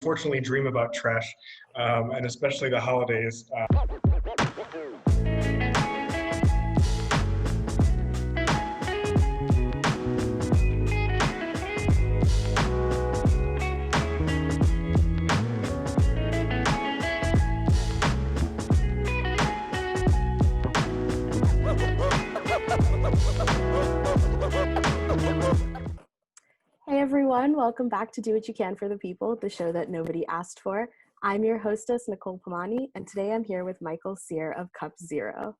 unfortunately dream about trash, and especially the holidays. Hey everyone, welcome back to Do What You Can for the People, the show that nobody asked for. I'm your hostess, Nicole, and today I'm here with Michael Cyr of Cup Zero.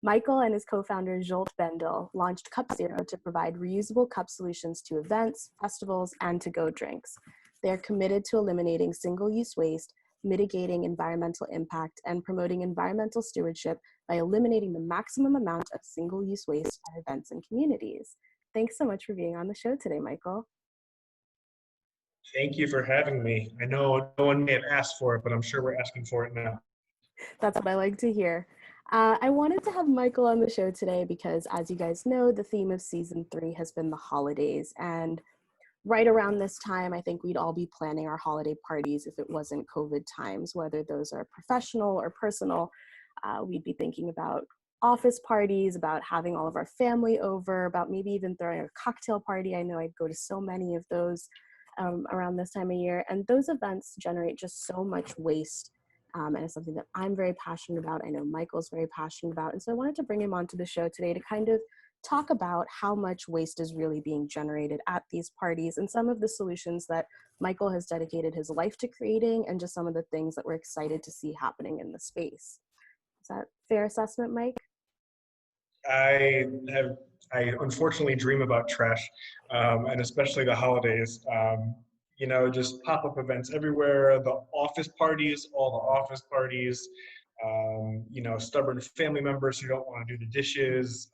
Michael and his co-founder, Jolt Bendel, launched Cup Zero to provide reusable cup solutions to events, festivals, and to-go drinks. They are committed to eliminating single-use waste, mitigating environmental impact, and promoting environmental stewardship by eliminating the maximum amount of single-use waste at events and communities. Thanks so much for being on the show today, Michael. Thank you for having me. I know no one may have asked for it, but I'm sure we're asking for it now. That's what I like to hear. I wanted to have Michael on the show today because, as you guys know, the theme of season 3 has been the holidays. And right around this time, I think we'd all be planning our holiday parties if it wasn't COVID times, whether those are professional or personal. We'd be thinking about office parties, about having all of our family over, about maybe even throwing a cocktail party. I know I'd go to so many of those around this time of year. And those events generate just so much waste. And it's something that I'm very passionate about. I know Michael's very passionate about. And so I wanted to bring him onto the show today to kind of talk about how much waste is really being generated at these parties and some of the solutions that Michael has dedicated his life to creating and just some of the things that we're excited to see happening in the space. Is that a fair assessment, Mike? I unfortunately dream about trash, and especially the holidays. Just pop-up events everywhere, the office parties, all the office parties, stubborn family members who don't want to do the dishes.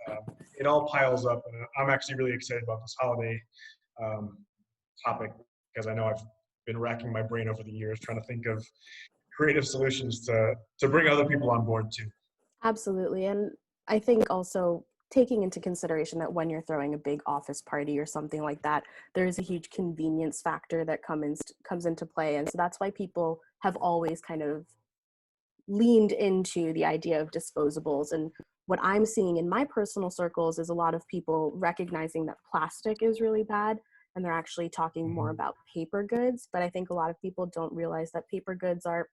It all piles up, and I'm actually really excited about this holiday topic because I know I've been racking my brain over the years trying to think of creative solutions to bring other people on board too. Absolutely. And I think also taking into consideration that when you're throwing a big office party or something like that, there's a huge convenience factor that comes into play. And so that's why people have always kind of leaned into the idea of disposables. And what I'm seeing in my personal circles is a lot of people recognizing that plastic is really bad, and they're actually talking more about paper goods. But I think a lot of people don't realize that paper goods are,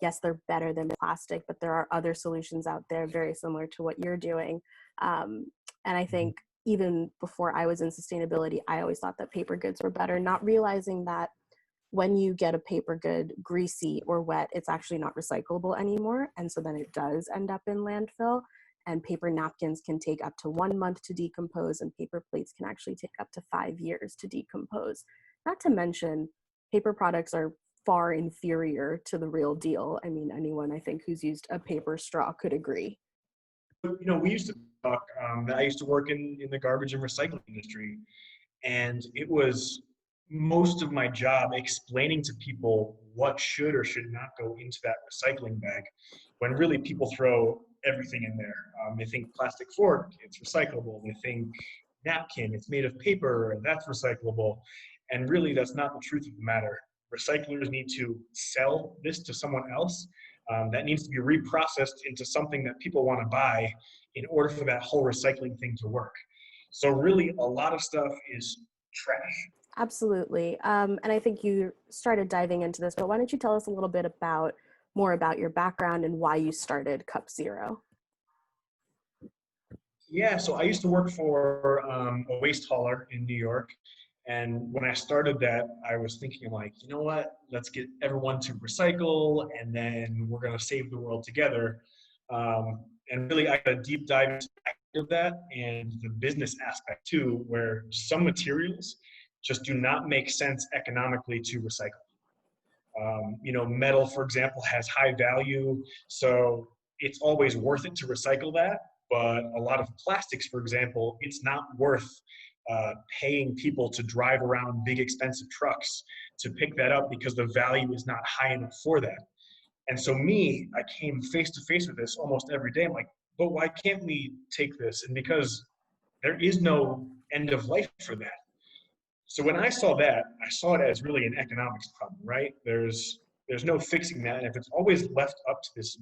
yes, they're better than plastic, but there are other solutions out there very similar to what you're doing. And I think even before I was in sustainability, I always thought that paper goods were better, not realizing that when you get a paper good greasy or wet, it's actually not recyclable anymore. And so then it does end up in landfill. And paper napkins can take up to 1 month to decompose, and paper plates can actually take up to 5 years to decompose. Not to mention, paper products are far inferior to the real deal. I mean, anyone I think who's used a paper straw could agree. We used to talk, I used to work in the garbage and recycling industry, and it was most of my job explaining to people what should or should not go into that recycling bag, when really people throw everything in there. They think plastic fork, it's recyclable. They think napkin, it's made of paper, that's recyclable. And really that's not the truth of the matter. Recyclers need to sell this to someone else. That needs to be reprocessed into something that people want to buy in order for that whole recycling thing to work. So really a lot of stuff is trash. Absolutely. And I think you started diving into this, but why don't you tell us a little bit more about your background and why you started Cup Zero? Yeah, so I used to work for a waste hauler in New York. And when I started that, I was thinking like, you know what, let's get everyone to recycle and then we're going to save the world together. And really I got a deep dive into that and the business aspect too, where some materials just do not make sense economically to recycle. Metal, for example, has high value, so it's always worth it to recycle that. But a lot of plastics, for example, it's not worth paying people to drive around big expensive trucks to pick that up because the value is not high enough for that. And so I came face to face with this almost every day. I'm like, but why can't we take this? And because there is no end of life for that. So when I saw that, I saw it as really an economics problem, right? There's no fixing that. And if it's always left up to this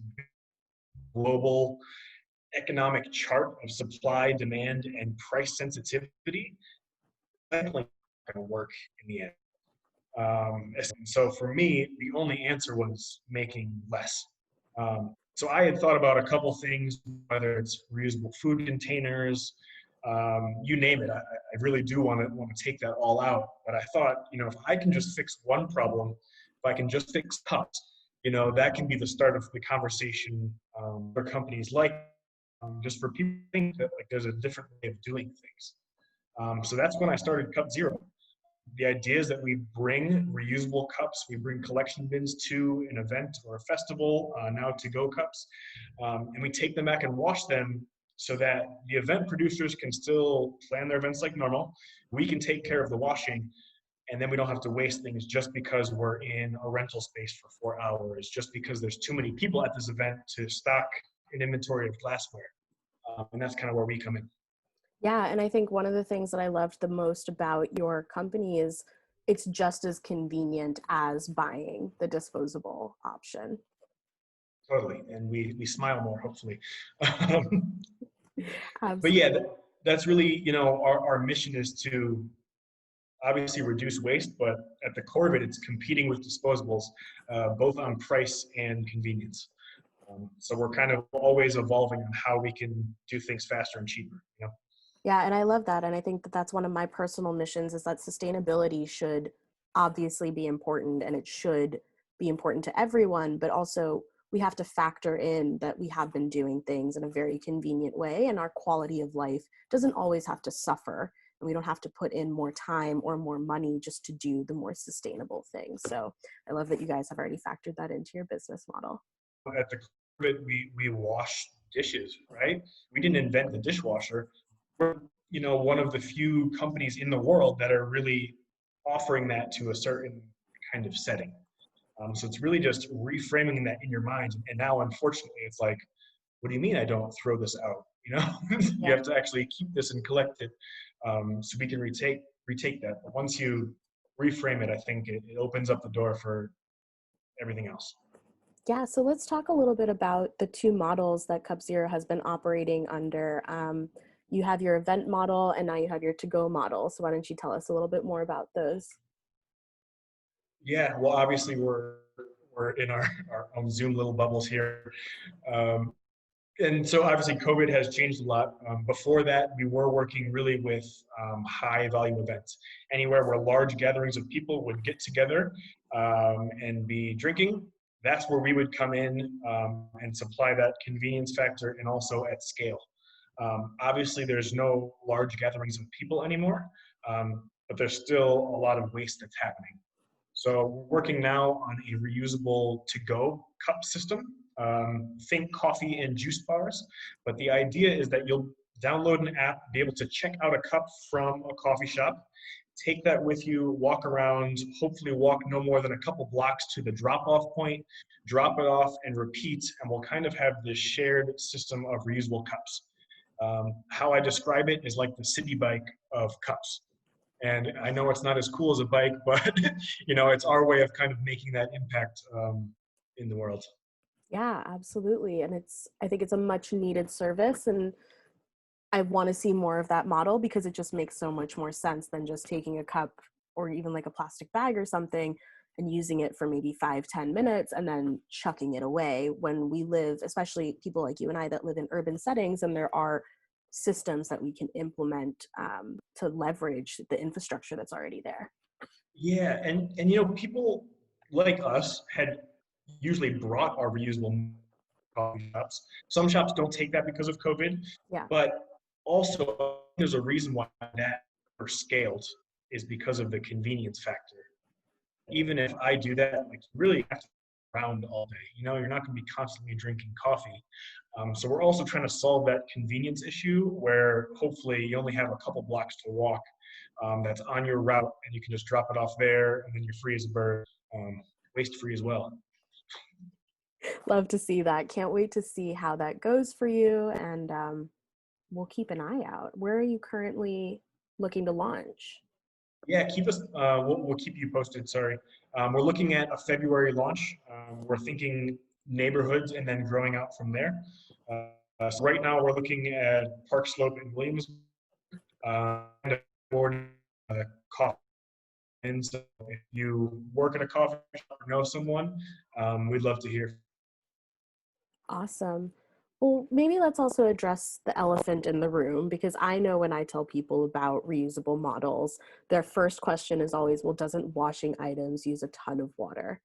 global economic chart of supply, demand, and price sensitivity, definitely not going to work in the end. So for me, the only answer was making less. So I had thought about a couple things, whether it's reusable food containers, you name it. I really do want to take that all out. But I thought, if I can just fix one problem, if I can just fix cups, that can be the start of the conversation for companies like just for people to think that like there's a different way of doing things. So that's when I started Cup Zero. The idea is that we bring reusable cups, we bring collection bins to an event or a festival, now to-go cups, and we take them back and wash them so that the event producers can still plan their events like normal. We can take care of the washing, and then we don't have to waste things just because we're in a rental space for 4 hours, just because there's too many people at this event to stock an inventory of glassware. And that's kind of where we come in. Yeah, and I think one of the things that I loved the most about your company is it's just as convenient as buying the disposable option. Totally, and we smile more, hopefully. But yeah, Absolutely. that's really, our mission is to obviously reduce waste, but at the core of it, it's competing with disposables, both on price and convenience. So we're kind of always evolving on how we can do things faster and cheaper. Yeah, and I love that. And I think that that's one of my personal missions is that sustainability should obviously be important and it should be important to everyone, but also we have to factor in that we have been doing things in a very convenient way and our quality of life doesn't always have to suffer and we don't have to put in more time or more money just to do the more sustainable things. So I love that you guys have already factored that into your business model. At the core of it, we wash dishes, right? We didn't invent the dishwasher. We're, one of the few companies in the world that are really offering that to a certain kind of setting. So it's really just reframing that in your mind. And now, unfortunately, it's like, what do you mean I don't throw this out? You Yeah. have to actually keep this and collect it, so we can retake that. But once you reframe it, I think it opens up the door for everything else. Yeah, so let's talk a little bit about the two models that Cup Zero has been operating under. You have your event model and now you have your to-go model. So why don't you tell us a little bit more about those? Yeah, well, obviously we're in our own Zoom little bubbles here. Um, and so obviously COVID has changed a lot. Before that, we were working really with high volume events, anywhere where large gatherings of people would get together and be drinking. That's where we would come in and supply that convenience factor and also at scale. Obviously, there's no large gatherings of people anymore, but there's still a lot of waste that's happening. So we're working now on a reusable to-go cup system. Think coffee and juice bars, but the idea is that you'll download an app, be able to check out a cup from a coffee shop, take that with you, walk around, hopefully walk no more than a couple blocks to the drop-off point, drop it off and repeat, and we'll kind of have this shared system of reusable cups. How I describe it is like the city bike of cups. And I know it's not as cool as a bike, but it's our way of kind of making that impact in the world. Yeah, absolutely. And I think it's a much needed service and I want to see more of that model because it just makes so much more sense than just taking a cup or even like a plastic bag or something and using it for maybe 5-10 minutes and then chucking it away when we live, especially people like you and I that live in urban settings and there are systems that we can implement to leverage the infrastructure that's already there. Yeah, and people like us had usually brought our reusable coffee shops. Some shops don't take that because of COVID, Yeah. but also there's a reason why that are scaled is because of the convenience factor. Even if I do that, like you really have to be around all day. You're not going to be constantly drinking coffee. So we're also trying to solve that convenience issue where hopefully you only have a couple blocks to walk that's on your route and you can just drop it off there and then you're free as a bird, waste free as well. Love to see that. Can't wait to see how that goes for you. And we'll keep an eye out. Where are you currently looking to launch? Yeah, keep us. We'll keep you posted. Sorry, we're looking at a February launch. We're thinking neighborhoods and then growing out from there. So right now we're looking at Park Slope and Williams. And coffee. And so if you work at a coffee shop or know someone, we'd love to hear. Awesome. Well, maybe let's also address the elephant in the room, because I know when I tell people about reusable models, their first question is always, well, doesn't washing items use a ton of water?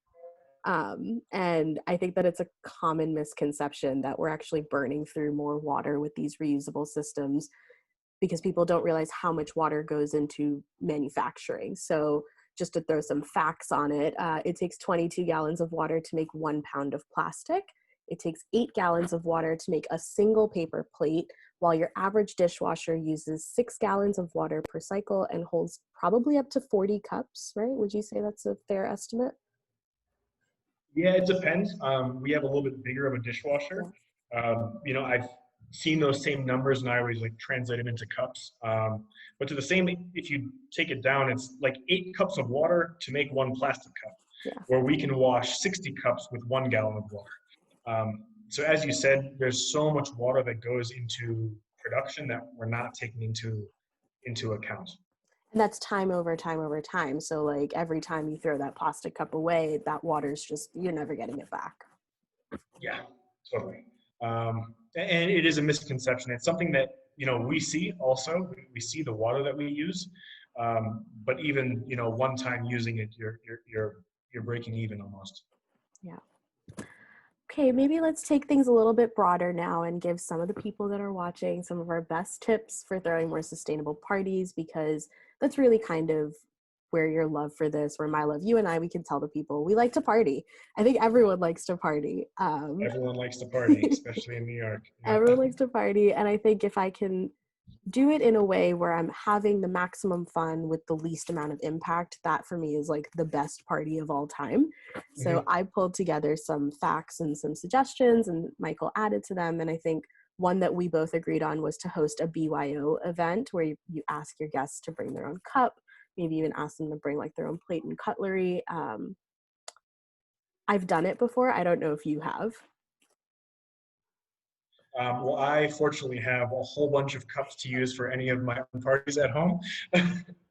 And I think that it's a common misconception that we're actually burning through more water with these reusable systems, because people don't realize how much water goes into manufacturing. So just to throw some facts on it, it takes 22 gallons of water to make 1 pound of plastic. It takes 8 gallons of water to make a single paper plate, while your average dishwasher uses 6 gallons of water per cycle and holds probably up to 40 cups, right? Would you say that's a fair estimate? Yeah, it depends. We have a little bit bigger of a dishwasher. Yeah. I've seen those same numbers and I always like translate them into cups. But to the same, if you take it down, it's like 8 cups of water to make one plastic cup, Yeah. where we can wash 60 cups with 1 gallon of water. So as you said, there's so much water that goes into production that we're not taking into account. And that's time over time over time. So like every time you throw that plastic cup away, that water's just, you're never getting it back. Yeah, totally. And it is a misconception. It's something that we see also. We see the water that we use, but even one time using it, you're breaking even almost. Yeah. Okay, maybe let's take things a little bit broader now and give some of the people that are watching some of our best tips for throwing more sustainable parties, because that's really kind of where your love for this, where my love, you and I, we can tell the people we like to party. I think everyone likes to party. Everyone likes to party, especially in New York. Yeah. Everyone likes to party. And I think if I can do it in a way where I'm having the maximum fun with the least amount of impact, that for me is like the best party of all time. So Mhm. I pulled together some facts and some suggestions, and Michael added to them. And I think one that we both agreed on was to host a BYO event where you ask your guests to bring their own cup, maybe even ask them to bring like their own plate and cutlery. I've done it before. I don't know if you have. Well, I fortunately have a whole bunch of cups to use for any of my own parties at home.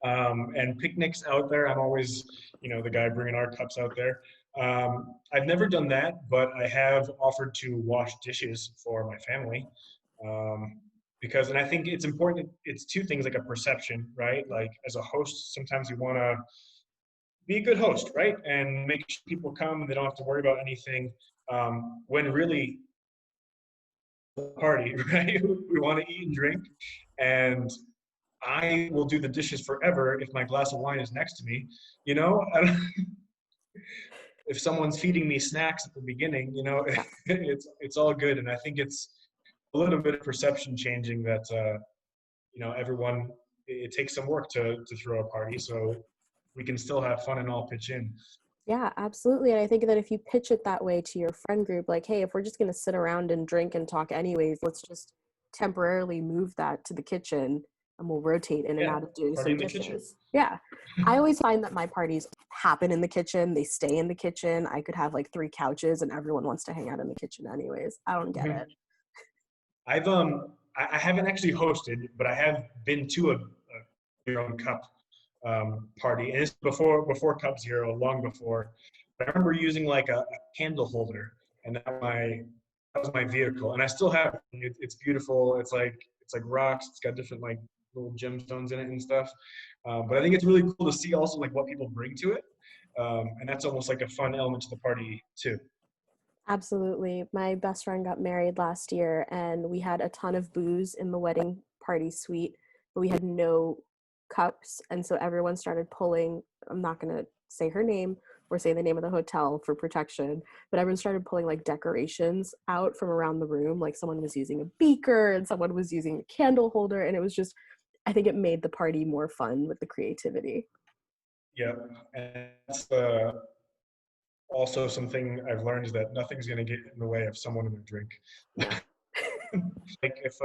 And picnics out there, I'm always, the guy bringing our cups out there. I've never done that, but I have offered to wash dishes for my family. And I think it's important, it's two things, like a perception, right? Like as a host, sometimes you want to be a good host, right? And make sure people come, they don't have to worry about anything. When really party, right? We want to eat and drink, and I will do the dishes forever if my glass of wine is next to me. You know, if someone's feeding me snacks at the beginning, Yeah. it's all good. And I think it's a little bit of perception changing that everyone. It takes some work to throw a party, so we can still have fun and all pitch in. Yeah, absolutely. And I think that if you pitch it that way to your friend group, like, hey, if we're just going to sit around and drink and talk anyways, let's just temporarily move that to the kitchen and we'll rotate in and Yeah, out of doing party some in the kitchen. dishes. Yeah. I always find that my parties happen in the kitchen, they stay in the kitchen. I could have like 3 couches and everyone wants to hang out in the kitchen anyways. I don't get it. I haven't actually hosted, but I have been to a your own cup party, and it's before Cup Zero, long before. But I remember using like a candle holder, and that was my vehicle, and I still have it. It's beautiful. It's like rocks. It's got different like little gemstones in it and stuff. But I think it's really cool to see also like what people bring to it, and that's almost like a fun element to the party too. Absolutely. My best friend got married last year and we had a ton of booze in the wedding party suite, but we had no cups. And so everyone started pulling, I'm not going to say her name or say the name of the hotel for protection, but everyone started pulling like decorations out from around the room. Like someone was using a beaker and someone was using a candle holder. And it was just, I think it made the party more fun with the creativity. Yeah, and that's also something I've learned is that nothing's going to get in the way of someone in a drink. Yeah. Like if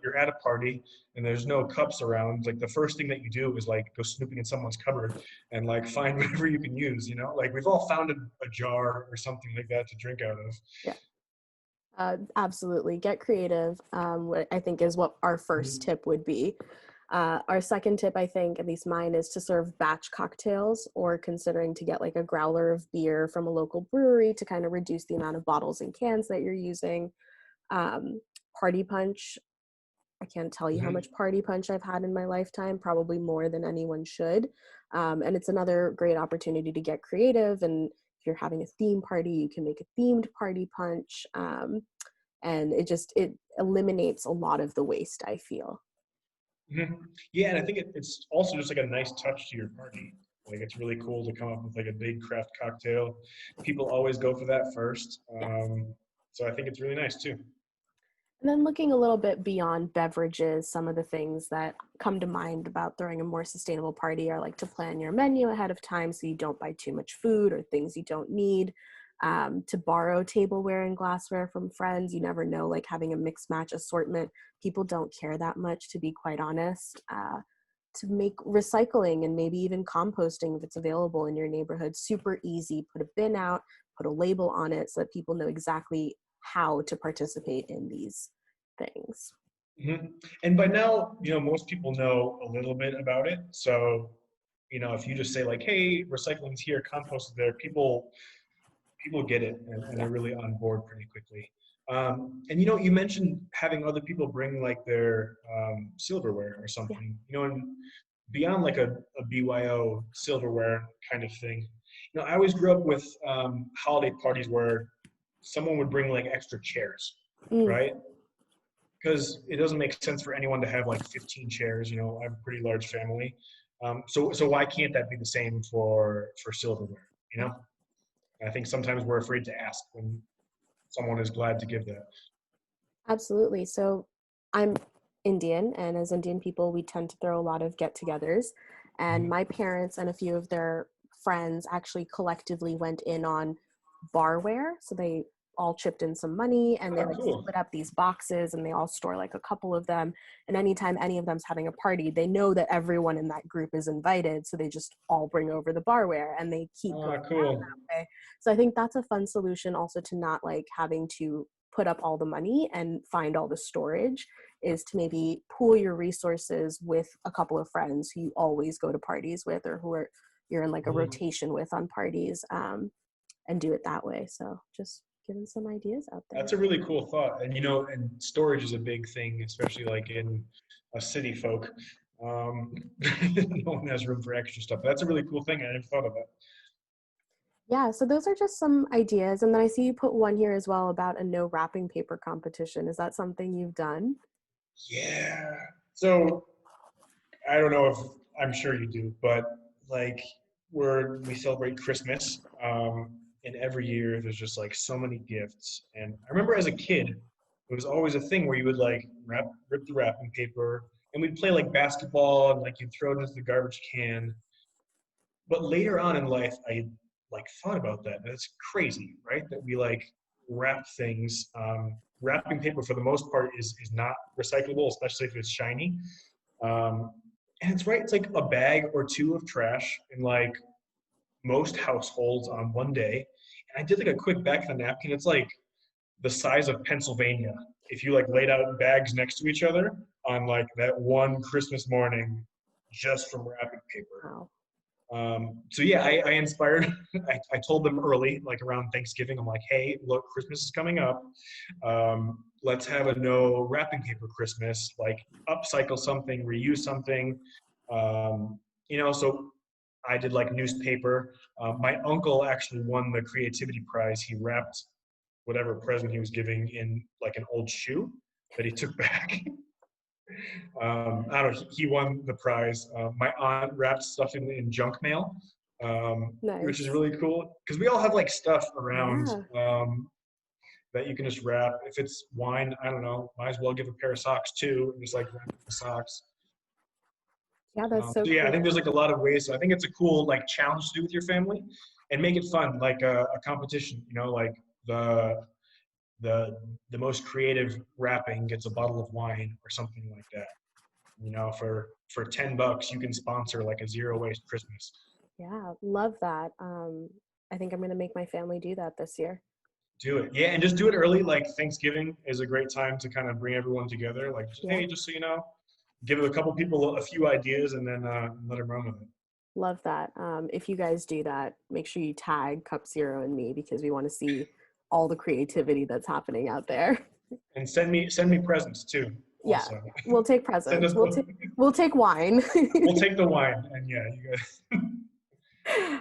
you're at a party and there's no cups around, like the first thing that you do is like go snooping in someone's cupboard and like find whatever you can use, you know? Like we've all found a jar or something like that to drink out of. Yeah. Absolutely. Get creative, what I think is what our first Mhm. tip would be. Our second tip, I think, at least mine, is to serve batch cocktails, or considering to get like a growler of beer from a local brewery to kind of reduce the amount of bottles and cans that you're using. Um, Party punch. I can't tell you how Mhm. much party punch I've had in my lifetime, probably more than anyone should. And it's another great opportunity to get creative. And if you're having a theme party, you can make a themed party punch. And it eliminates a lot of the waste, I feel. Mhm. Yeah, and I think it's also just like a nice touch to your party. Like it's really cool to come up with like a big craft cocktail. People always go for that first. Yes. So I think it's really nice too. And then looking a little bit beyond beverages, some of the things that come to mind about throwing a more sustainable party are like to plan your menu ahead of time so you don't buy too much food or things you don't need. To borrow tableware and glassware from friends. You never know, like having a mix match assortment. People don't care that much, to be quite honest. To make recycling and maybe even composting, if it's available in your neighborhood, super easy. Put a bin out, put a label on it so that people know exactly how to participate in these things. Mhm. And by now, you know, most people know a little bit about it. So, you know, if you just say like, "Hey, recycling's here, compost is there," people get it, and Yeah. they're really on board pretty quickly. And you know, you mentioned having other people bring like their silverware or Yeah. something. You know, and beyond like a BYO silverware kind of thing. You know, I always grew up with holiday parties where someone would bring like extra chairs, Mm, right? Because it doesn't make sense for anyone to have like 15 chairs. You know, I have a pretty large family, so why can't that be the same for silverware? You yeah. know, I think sometimes we're afraid to ask when someone is glad to give that. Absolutely. So I'm Indian, and as Indian people, we tend to throw a lot of get togethers. And Mhm. my parents and a few of their friends actually collectively went in on barware. So they all chipped in some money and they Ah, like cool. split up these boxes and they all store like a couple of them. And anytime any of them's having a party, they know that everyone in that group is invited. So they just all bring over the barware and they keep going Ah, around cool. that way. So I think that's a fun solution also, to not like having to put up all the money and find all the storage, is to maybe pool your resources with a couple of friends who you always go to parties with, or who are you're in like a Mhm. rotation with on parties, and do it that way. So just giving some ideas out there. That's a really cool thought. And you know, and storage is a big thing, especially like in a city folk. Um, no one has room for extra stuff. That's a really cool thing. I never thought of that. Yeah, so those are just some ideas. And then I see you put one here as well about a no wrapping paper competition. Is that something you've done? Yeah. So I don't know if I'm sure you do, but like we celebrate Christmas, and every year there's just like so many gifts. And I remember as a kid, it was always a thing where you would like rip the wrapping paper, and we'd play like basketball, and like you'd throw it into the garbage can. But later on in life, I like thought about that. That's crazy, right? That we like wrap things. Wrapping paper for the most part is not recyclable, especially if it's shiny. Um, and it's right, it's like a bag or two of trash in like most households on one day. And I did like a quick back of the napkin. It's like the size of Pennsylvania. If you like laid out bags next to each other on like that one Christmas morning just from wrapping paper. Wow. So yeah, I inspired. I told them early, like around Thanksgiving. I'm like, hey, look, Christmas is coming up. Let's have a no wrapping paper Christmas. Like upcycle something, reuse something. Um, you know, so I did like newspaper. My uncle actually won the creativity prize. He wrapped whatever present he was giving in like an old shoe that he took back. I don't know. He won the prize. My aunt wrapped stuff in junk mail, which is Nice. really cool because we all have like stuff around Yeah. that you can just wrap. If it's wine, I don't know. Might as well give a pair of socks too, and just like wrap the socks. Yeah, that's so So yeah, I think cool. there's like a lot of ways. So I think it's a cool like challenge to do with your family, and make it fun, like a competition. You know, like the the most creative wrapping gets a bottle of wine or something like that. You know, for $10, you can sponsor like a zero waste Christmas. Yeah, love that. I think I'm going to make my family do that this year. Do it. Yeah, and just do it early. Like Thanksgiving is a great time to kind of bring everyone together. Like, Yeah, hey, just so you know, give a couple people a few ideas and then let them run with it. love that. If you guys do that, make sure you tag Cup Zero and me because we want to see all the creativity that's happening out there. And send me presents too. Yeah, Also, we'll take send presents. us. We'll take wine. We'll take the wine, and yeah, you guys.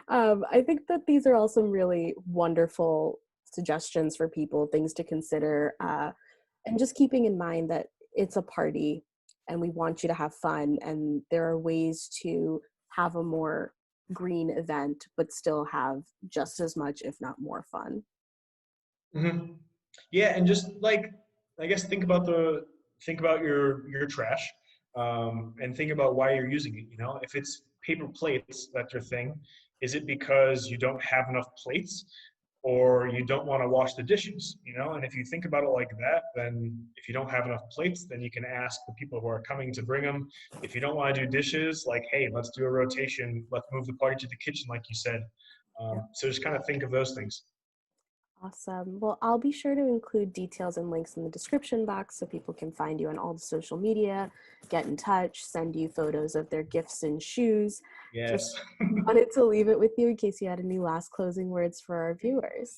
I think that these are all some really wonderful suggestions for people, things to consider, and just keeping in mind that it's a party and we want you to have fun, and there are ways to have a more green event but still have just as much, if not more, fun. Hmm. Yeah, and just like I guess think about your trash, and think about why you're using it. You know, if it's paper plates, that's your thing. Is it because you don't have enough plates, or you don't want to wash the dishes? You know, and if you think about it like that, then if you don't have enough plates, then you can ask the people who are coming to bring them. If you don't want to do dishes, like hey, let's do a rotation. Let's move the party to the kitchen, like you said. Yeah. So just kind of think of those things. Awesome. Well, I'll be sure to include details and links in the description box so people can find you on all the social media, get in touch, send you photos of their gifts and shoes. Yes. Just wanted to leave it with you in case you had any last closing words for our viewers.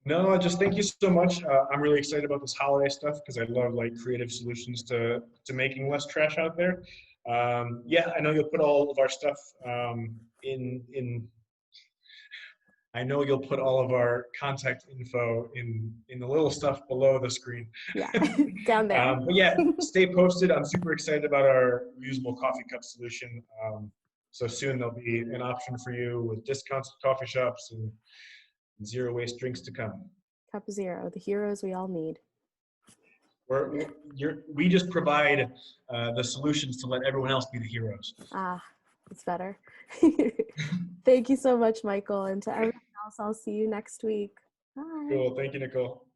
No, just thank you so much. I'm really excited about this holiday stuff because I love like creative solutions to making less trash out there. Yeah, I know you'll put all of our stuff in. I know you'll put all of our contact info in the little stuff below the screen. Yeah, down there. But yeah, stay posted. I'm super excited about our reusable coffee cup solution. So soon there'll be an option for you with discounts at coffee shops and zero waste drinks to come. Cup Zero, the heroes we all need. We just provide the solutions to let everyone else be the heroes. Ah, it's better. Thank you so much, Michael. And to everyone else, I'll see you next week. Bye. Cool. Thank you, Nicole.